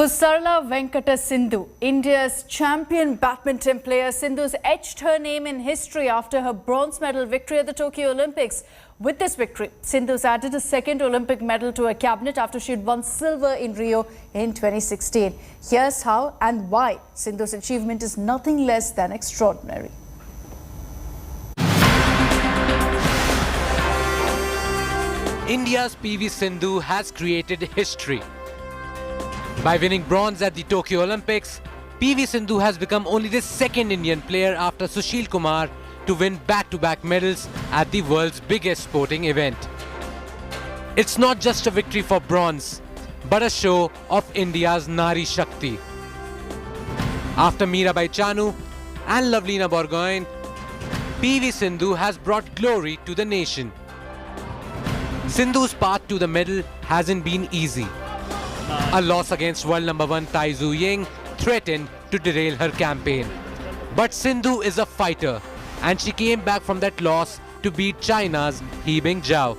Pusarla Venkata Sindhu, India's champion badminton player, Sindhu's etched her name in history after her bronze medal victory at the Tokyo Olympics. With this victory, Sindhu's added a second Olympic medal to her cabinet after she had won silver in Rio in 2016. Here's how and why Sindhu's achievement is nothing less than extraordinary. India's PV Sindhu has created history. By winning bronze at the Tokyo Olympics, PV Sindhu has become only the second Indian player after Sushil Kumar to win back-to-back medals at the world's biggest sporting event. It's not just a victory for bronze, but a show of India's Nari Shakti. After Mirabai Chanu and Lavlina Borgohain, PV Sindhu has brought glory to the nation. Sindhu's path to the medal hasn't been easy. A loss against world number 1 Tai Tzu Ying threatened to derail her campaign. But Sindhu is a fighter and she came back from that loss to beat China's He Bingjiao.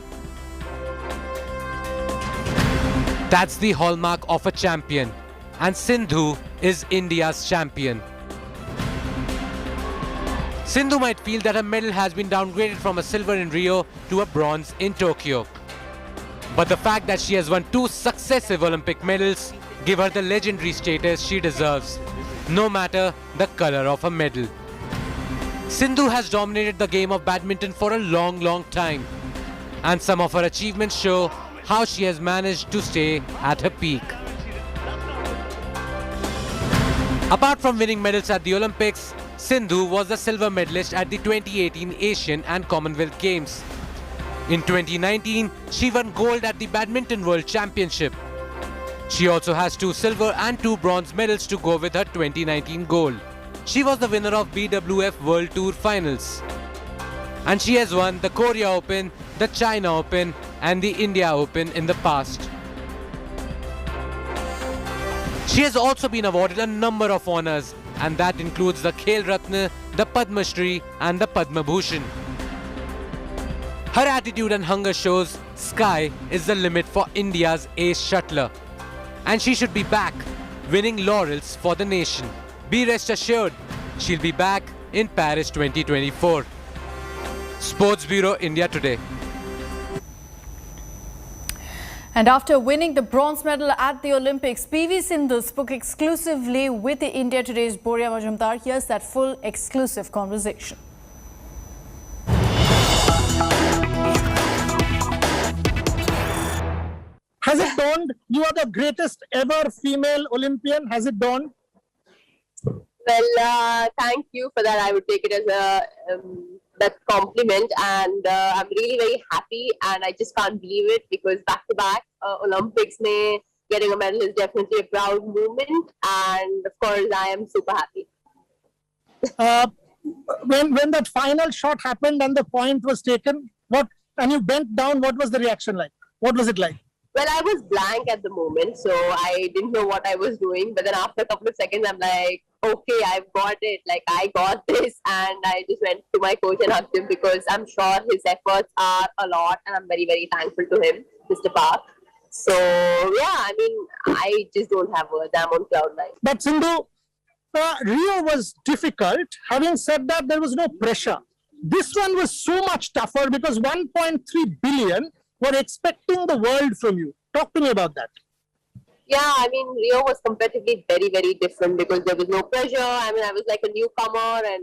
That's the hallmark of a champion, and Sindhu is India's champion. Sindhu might feel that her medal has been downgraded from a silver in Rio to a bronze in Tokyo. But the fact that she has won 2 successive Olympic medals give her the legendary status she deserves, no matter the color of her medal. Sindhu has dominated the game of badminton for a long time, and some of her achievements show how she has managed to stay at her peak. Apart from winning medals at the Olympics, Sindhu was the silver medalist at the 2018 Asian and Commonwealth Games. In 2019, she won gold at the Badminton World Championship. She also has 2 silver and 2 bronze medals to go with her 2019 gold. She was the winner of BWF World Tour Finals. And she has won the Korea Open, the China Open and the India Open in the past. She has also been awarded a number of honors, and that includes the Khel Ratna, the Padma Shri and the Padma Bhushan. Her attitude and hunger shows sky is the limit for India's ace shuttler. And she should be back, winning laurels for the nation. Be rest assured, she'll be back in Paris 2024. Sports Bureau, India Today. And after winning the bronze medal at the Olympics, PV Sindhu spoke exclusively with the India Today's Boria Majumdar. Here's that full exclusive conversation. Has it dawned? You are the greatest ever female Olympian. Has it dawned? Well, thank you for that. I would take it as a that compliment, and I'm really very happy. And I just can't believe it because back-to-back Olympics, getting a medal is definitely a proud moment. And of course, I am super happy. When that final shot happened and the point was taken, and you bent down, what was the reaction like? What was it like? Well, I was blank at the moment, so I didn't know what I was doing. But then after a couple of seconds, I'm like, okay, I've got it. Like, I got this. And I just went to my coach and hugged him because I'm sure his efforts are a lot. And I'm very thankful to him, Mr. Park. So, yeah, I mean, I just don't have words. I'm on cloud nine. But Sindhu, Rio was difficult. Having said that, there was no pressure. This one was so much tougher because 1.3 billion were expecting the world from you. Talk to me about that. Yeah, I mean, Rio was competitively very different because there was no pressure. I mean, I was like a newcomer and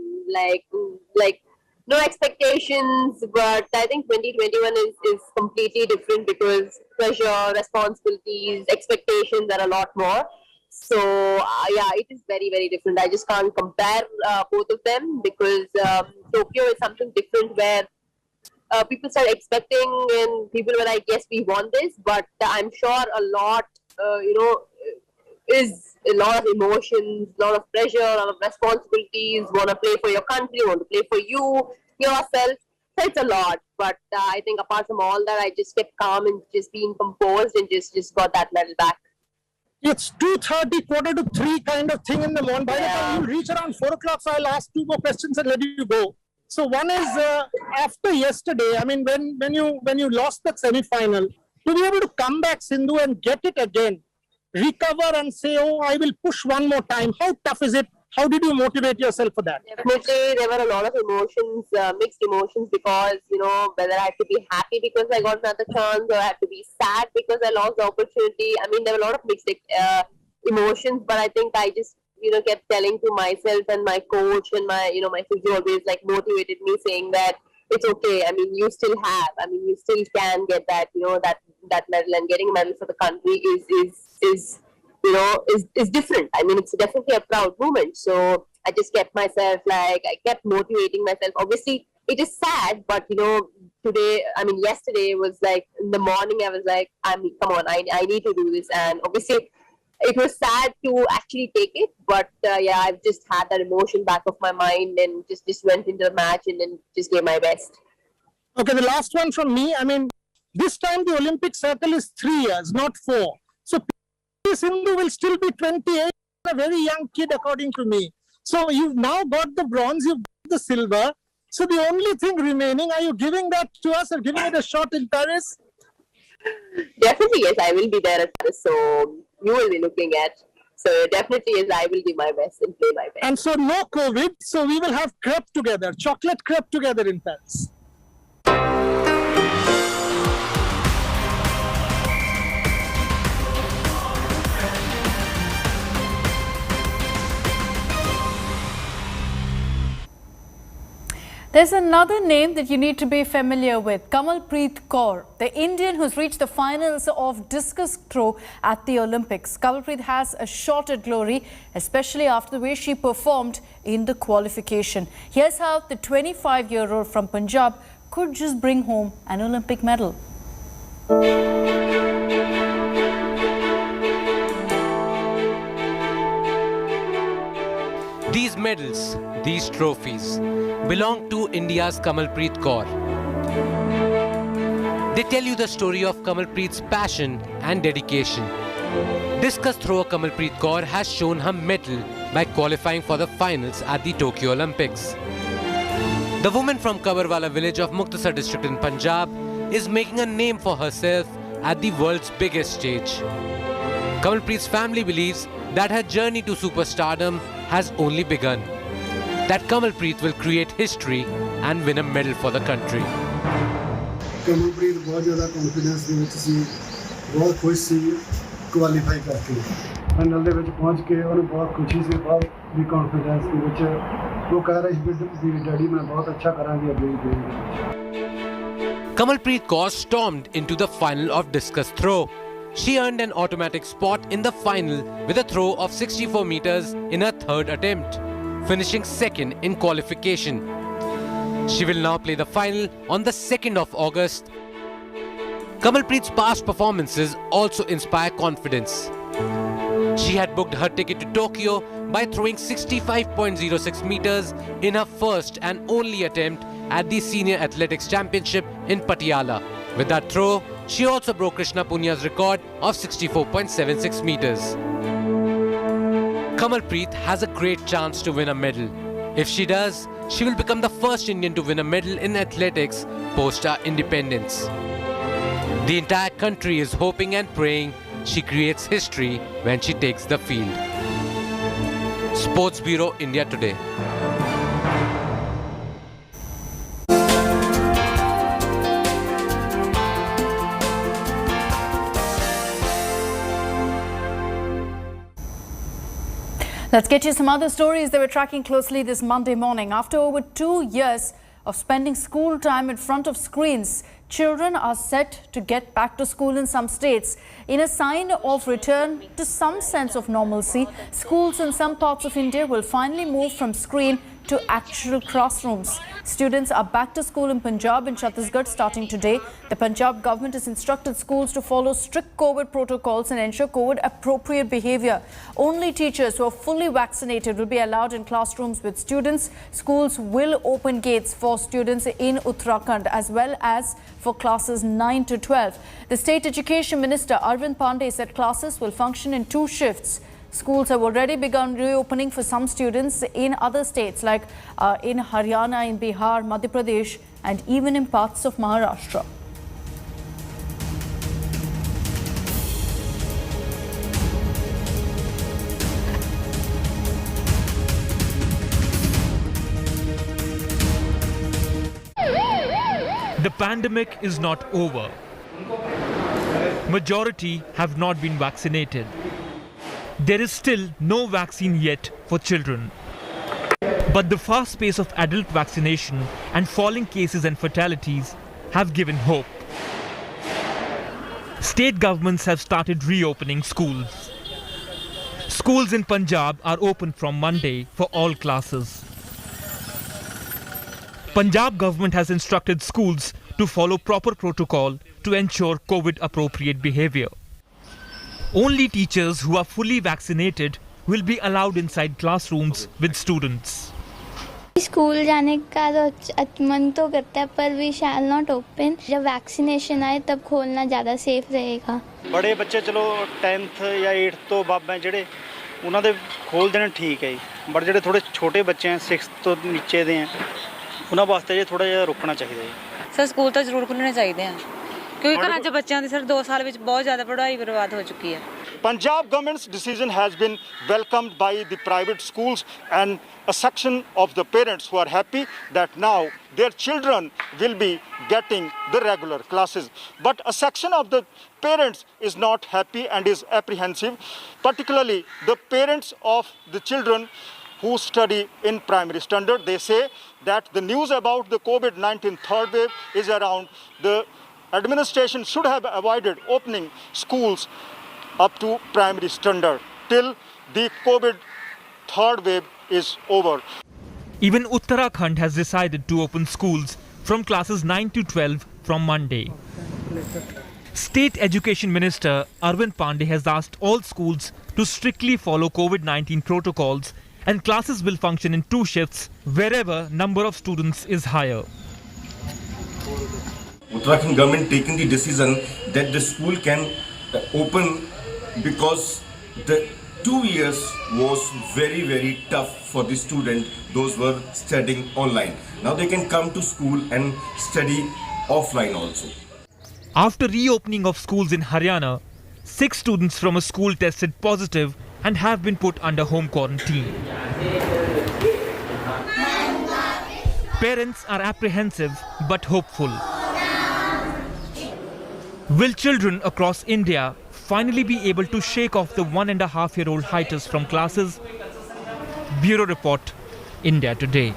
like no expectations. But I think 2021 is completely different because pressure, responsibilities, expectations are a lot more. So, yeah, it is very different. I just can't compare both of them because Tokyo is something different where people start expecting and people were like, yes, we want this, but I'm sure a lot, is a lot of emotions, a lot of pressure, a lot of responsibilities, want to play for your country, want to play for yourself. So it's a lot, but I think apart from all that, I just kept calm and just being composed and just got that medal back. It's 2:30, 2:45 kind of thing in the morning. By the time you reach around 4 o'clock, so I'll ask 2 more questions and let you go. So one is after yesterday, I mean, when you lost that semi-final, to be able to come back, Sindhu, and get it again, recover and say, oh, I will push one more time? How tough is it? How did you motivate yourself for that? Definitely, there were a lot of emotions, mixed emotions, because, whether I had to be happy because I got another chance, or I had to be sad because I lost the opportunity. I mean, there were a lot of mixed emotions, but I think I just, kept telling to myself, and my coach and my physio always like motivated me, saying that it's okay. I mean, you still can get that, that medal, and getting a medal for the country is different. I mean, it's definitely a proud moment. So I just kept myself, I kept motivating myself. Obviously, it is sad, but yesterday was like, in the morning, I was like, come on, I need to do this. And obviously, it was sad to actually take it, but I've just had that emotion back of my mind, and just went into the match and then just gave my best. Okay, the last one from me. I mean, this time the Olympic circle is 3 years, not 4. So PV Sindhu will still be 28, a very young kid, according to me. So you've now got the bronze, you've got the silver. So the only thing remaining, are you giving that to us or giving it a shot in Paris? Definitely, yes, I will be there at Paris. So you will be looking at. So definitely, yes, I will give my best and play my best. And so no COVID, so we will have crepe together, chocolate crepe together in Paris. There's another name that you need to be familiar with, Kamalpreet Kaur, the Indian who's reached the finals of discus throw at the Olympics. Kamalpreet has a shot at glory, especially after the way she performed in the qualification. Here's how the 25-year-old from Punjab could just bring home an Olympic medal. These medals, these trophies, belong to India's Kamalpreet Kaur. They tell you the story of Kamalpreet's passion and dedication. Discus thrower Kamalpreet Kaur has shown her mettle by qualifying for the finals at the Tokyo Olympics. The woman from Kabarwala village of Muktasar district in Punjab is making a name for herself at the world's biggest stage. Kamalpreet's family believes that her journey to superstardom has only begun. That Kamalpreet will create history and win a medal for the country. Kamalpreet ਬਹੁਤ ਜ਼ਿਆਦਾ confidence ਦੇ ਵਿੱਚ ਸੀ, ਬਹੁਤ ਖੁਸ਼ ਸੀ qualify ਕਰਕੇ। Final ਦੇ ਵਿੱਚ ਪਹੁੰਚ ਕੇ ਉਹਨੂੰ ਬਹੁਤ ਖੁਸ਼ੀ ਸੀ, ਬਹੁਤ ਵੀ ਕੌਨਫੀਡੈਂਸ ਦੇ ਵਿੱਚ ਉਹ ਕਹਿ ਰਹੀ ਸੀ ਵੀ ਡੈਡੀ ਮੈਂ ਬਹੁਤ ਅੱਛਾ ਕਰਾਂਗੀ ਅੱਗੇ ਵੀ ਗੇਮ ਦੇ ਵਿੱਚ। Kamalpreet Kaur stormed into the final of discus throw. She earned an automatic spot in the final with a throw of 64 meters in her third attempt, finishing second in qualification. She will now play the final on the 2nd of August. Kamalpreet's past performances also inspire confidence. She had booked her ticket to Tokyo by throwing 65.06 meters in her first and only attempt at the Senior Athletics Championship in Patiala. With that throw, she also broke Krishna Punya's record of 64.76 meters. Kamalpreet has a great chance to win a medal. If she does, she will become the first Indian to win a medal in athletics post our independence. The entire country is hoping and praying she creates history when she takes the field. Sports Bureau, India Today. Let's get you some other stories that we're tracking closely this Monday morning. After over 2 years of spending school time in front of screens, children are set to get back to school in some states. In a sign of return to some sense of normalcy, schools in some parts of India will finally move from screen to actual classrooms. Students are back to school in Punjab and Chhattisgarh starting today. The Punjab government has instructed schools to follow strict COVID protocols and ensure COVID appropriate behavior. Only teachers who are fully vaccinated will be allowed in classrooms with students. Schools will open gates for students in Uttarakhand as well as for classes 9 to 12. The State Education Minister Arvind Pandey said classes will function in 2 shifts. Schools have already begun reopening for some students in other states like in Haryana, in Bihar, Madhya Pradesh and even in parts of The pandemic is not over. Majority have not been vaccinated. There is still no vaccine yet for children. But the fast pace of adult vaccination and falling cases and fatalities have given hope. State governments have started reopening schools. Schools in Punjab are open from Monday for all classes. Punjab government has instructed schools to follow proper protocol to ensure COVID-appropriate behavior. Only teachers who are fully vaccinated will be allowed inside classrooms with students. School जाने का तो मन तो करता है पर we shall not open जब vaccination आए तब खोलना ज़्यादा सेफ रहेगा बड़े बच्चे चलो 10th या 8th ਤੋਂ ਬਾਬਾ ਜਿਹੜੇ ਉਹਨਾਂ ਦੇ ਖੋਲ ਦੇਣ ਠੀਕ ਹੈ ਜੀ ਬਟ ਜਿਹੜੇ ਥੋੜੇ ਛੋਟੇ ਬੱਚੇ ਆ 6th ਤੋਂ ਨੀਚੇ ਦੇ ਆ ਉਹਨਾਂ ਵਾਸਤੇ ਜੇ ਥੋੜਾ ਜਿਹਾ ਰੁਕਣਾ ਚਾਹੀਦਾ ਜੀ ਸਰ ਸਕੂਲ ਤਾਂ ਜ਼ਰੂਰ ਖੁੱਲਣੇ ਚਾਹੀਦੇ ਆ ਕਿਉਂਕਿ ਘਰਾਂ 'ਚ ਬੱਚਿਆਂ ਦੀ ਸਰ 2 ਸਾਲ ਵਿੱਚ ਬਹੁਤ ਜ਼ਿਆਦਾ ਪੜ੍ਹਾਈ ਬਰਬਾਦ ਹੋ ਚੁੱਕੀ ਹੈ Punjab government's decision has been welcomed by the private schools and a section of the parents who are happy that now their children will be getting the regular classes. But a section of the parents is not happy and is apprehensive, particularly the parents of the children who study in primary standard. They say that the news about the COVID-19 third wave is around. The administration should have avoided opening schools up to primary standard till the COVID third wave is over. Even Uttarakhand has decided to open schools from classes 9 to 12 from Monday. State Education Minister Arvind Pandey has asked all schools to strictly follow COVID-19 protocols and classes will function in 2 shifts wherever number of students is higher. Uttarakhand government taking the decision that the school can open because the 2 years was very, very tough for the student, those were studying online. Now they can come to school and study offline also. After reopening of schools in Haryana, 6 students from a school tested positive and have been put under home quarantine. Parents are apprehensive but hopeful. Will children across India finally be able to shake off the 1.5-year-old hiatus from classes? Bureau Report, India Today.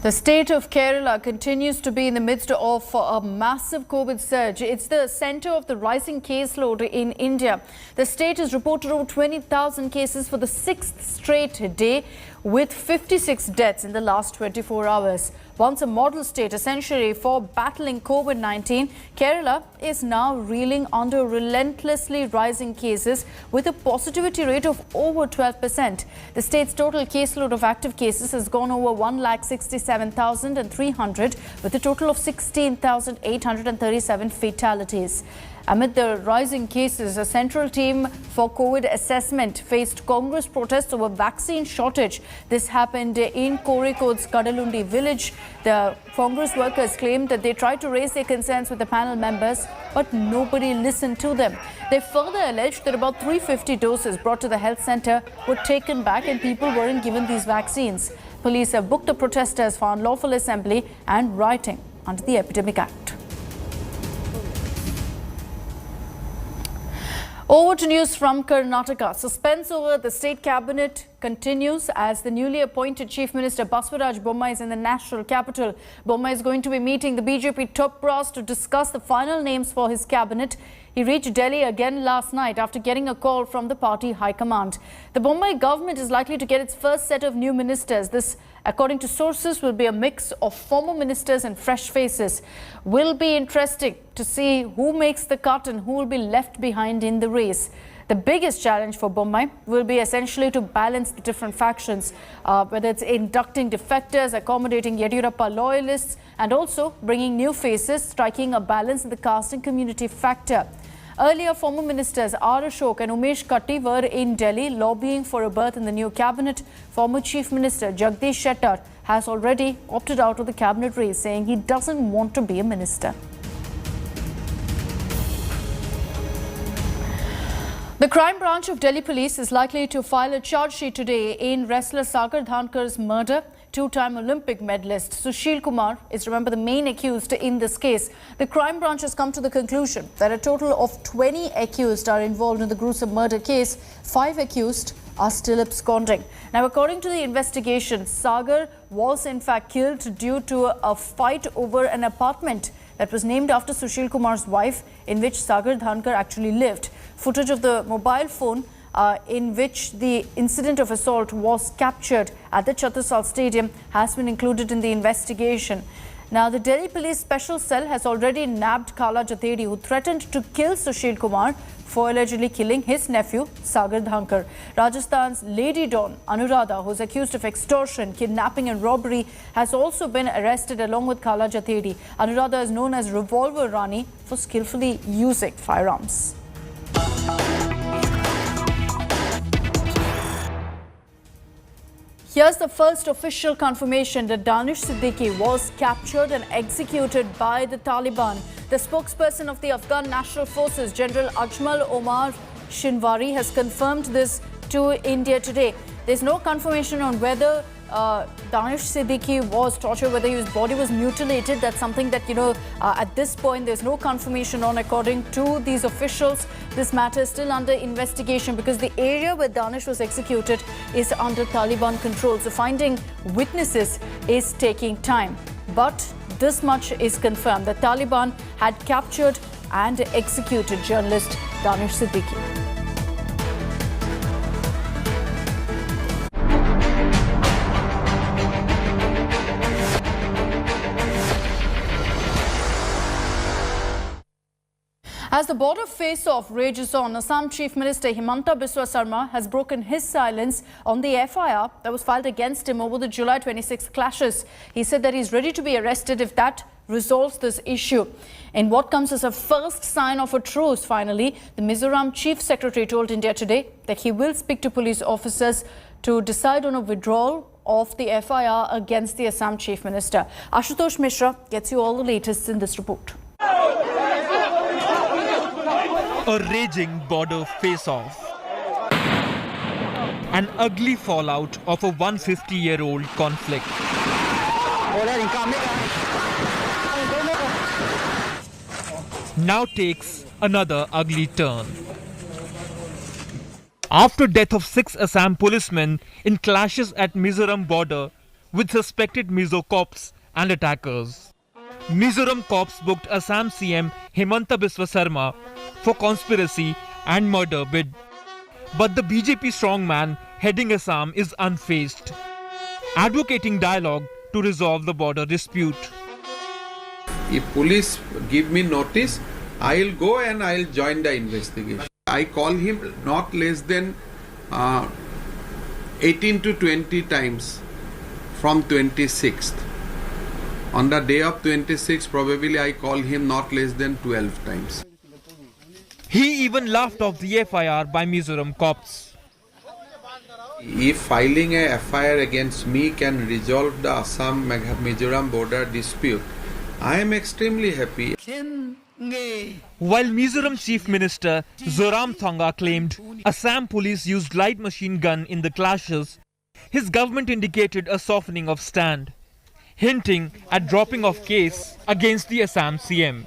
The state of Kerala continues to be in the midst of a massive COVID surge. It's the centre of the rising caseload in India. The state has reported over 20,000 cases for the 6th straight day, with 56 deaths in the last 24 hours. Once a model state essentially for battling COVID-19, Kerala is now reeling under relentlessly rising cases with a positivity rate of over 12%. The state's total caseload of active cases has gone over 1,67,300 with a total of 16,837 fatalities. Amid the rising cases, a central team for COVID assessment faced Congress protests over vaccine shortage. This happened in Kozhikode's Kadalundi village. The Congress workers claimed that they tried to raise their concerns with the panel members, but nobody listened to them. They further alleged that about 350 doses brought to the health centre were taken back and people weren't given these vaccines. Police have booked the protesters for unlawful assembly and rioting under the Epidemic Act. Over to news from Karnataka. Suspense over the state cabinet continues as the newly appointed Chief Minister Basavaraj Bommai is in the national capital. Bommai is going to be meeting the BJP top brass to discuss the final names for his cabinet. He reached Delhi again last night after getting a call from the party high command. The Bommai government is likely to get its first set of new ministers. This, according to sources, will be a mix of former ministers and fresh faces. Will be interesting to see who makes the cut and who will be left behind in the race. The biggest challenge for Bommai will be essentially to balance the different factions, whether it's inducting defectors, accommodating Yediyurappa loyalists, and also bringing new faces, striking a balance in the caste and community factor. Earlier, former ministers R. Ashok and Umesh Katti were in Delhi lobbying for a berth in the new cabinet. Former Chief Minister Jagdish Shettar has already opted out of the cabinet race, saying he doesn't want to be a minister. The crime branch of Delhi Police is likely to file a charge sheet today in wrestler Sagar Dhankar's murder. Two-time Olympic medalist Sushil Kumar is, remember, the main accused in this case. The crime branch has come to the conclusion that a total of 20 accused are involved in the gruesome murder case. 5 accused are still absconding. Now, according to the investigation, Sagar was in fact killed due to a fight over an apartment that was named after Sushil Kumar's wife, in which Sagar Dhankar actually lived. Footage of the mobile phone in which the incident of assault was captured at the Chhattisgarh Stadium has been included in the investigation. Now, the Delhi Police Special Cell has already nabbed Kala Jatedi, who threatened to kill Sushil Kumar for allegedly killing his nephew, Sagar Dhankar. Rajasthan's Lady Dawn, Anuradha, who is accused of extortion, kidnapping and robbery, has also been arrested along with Kala Jatedi. Anuradha is known as Revolver Rani for skillfully using firearms. Here's the first official confirmation that Danish Siddiqui was captured and executed by the Taliban. The spokesperson of the Afghan National Forces, General Ajmal Omar Shinwari, has confirmed this to India today. There's no confirmation on whether Danish Siddiqui was tortured, whether his body was mutilated. That's something that, at this point, there's no confirmation on. According to these officials, this matter is still under investigation because the area where Danish was executed is under Taliban control. So finding witnesses is taking time. But this much is confirmed. The Taliban had captured and executed journalist Danish Siddiqui. As the border face-off rages on, Assam Chief Minister Himanta Biswa Sarma has broken his silence on the FIR that was filed against him over the July 26 clashes. He said that he's ready to be arrested if that resolves this issue. In what comes as a first sign of a truce, finally, the Mizoram Chief Secretary told India Today that he will speak to police officers to decide on a withdrawal of the FIR against the Assam Chief Minister. Ashutosh Mishra gets you all the latest in this report. A raging border face-off. An ugly fallout of a 150-year-old conflict. Now takes another ugly turn. After death of 6 Assam policemen in clashes at Mizoram border with suspected Mizo cops and attackers. Mizoram cops booked Assam CM Himanta Biswa Sarma for conspiracy and murder bid. But the BJP strongman heading Assam is unfazed, advocating dialogue to resolve the border dispute. If police give me notice, I'll go and I'll join the investigation. I call him not less than 18 to 20 times from 26th. On the day of 26th, probably I call him not less than 12 times. He even laughed off the FIR by Mizoram cops. If filing a FIR against me can resolve the Assam-Mizoram border dispute, I am extremely happy. While Mizoram Chief Minister Zoramthanga claimed Assam police used light machine gun in the clashes, his government indicated a softening of stand, hinting at dropping of case against the Assam CM.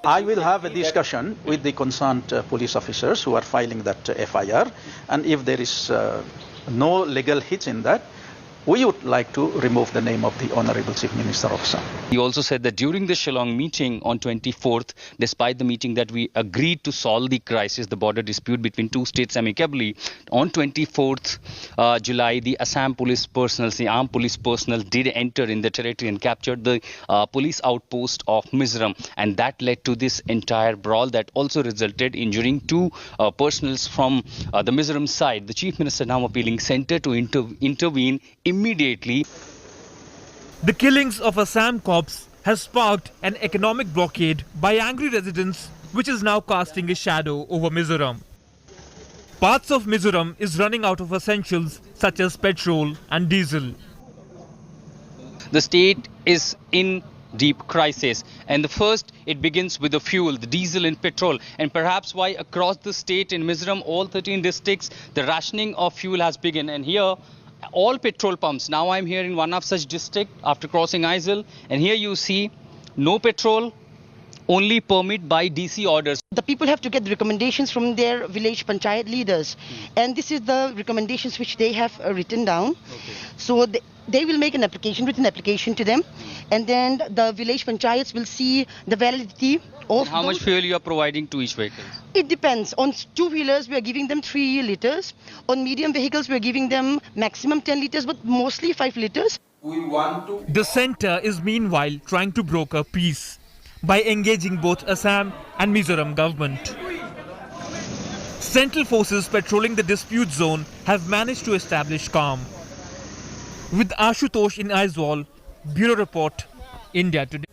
I will have a discussion with the concerned police officers who are filing that FIR, and if there is no legal hitch in that, we would like to remove the name of the Honorable Chief Minister of Assam. He also said that during the Shillong meeting on 24th, despite the meeting that we agreed to solve the crisis, the border dispute between two states amicably, on 24th July, the Assam police personnel, the armed police personnel did enter in the territory and captured the police outpost of Mizoram. And that led to this entire brawl that also resulted in injuring 2 personnels from the Mizoram side. The Chief Minister now appealing center to intervene immediately. The killings of Assam cops has sparked an economic blockade by angry residents, which is now casting a shadow over Mizoram. Parts of Mizoram is running out of essentials such as petrol and diesel. The state is in deep crisis. And the first, it begins with the fuel, the diesel and petrol, and perhaps why across the state in Mizoram, all 13 districts, the rationing of fuel has begun. And here, all petrol pumps, now I'm here in one of such district after crossing Aizawl, and here you see no petrol, only permit by DC orders. The people have to get the recommendations from their village panchayat leaders, and this is the recommendations which they have written down. So they will make an application, written application to them, and then the village panchayats will see the validity of. And how much fuel you are providing to each vehicle? It depends. On two-wheelers, we are giving them 3 liters. On medium vehicles, we are giving them maximum 10 liters, but mostly 5 liters. The centre is meanwhile trying to broker peace by engaging both Assam and Mizoram government. Central forces patrolling the dispute zone have managed to establish calm. With Ashutosh in Aizawl, Bureau Report, India Today.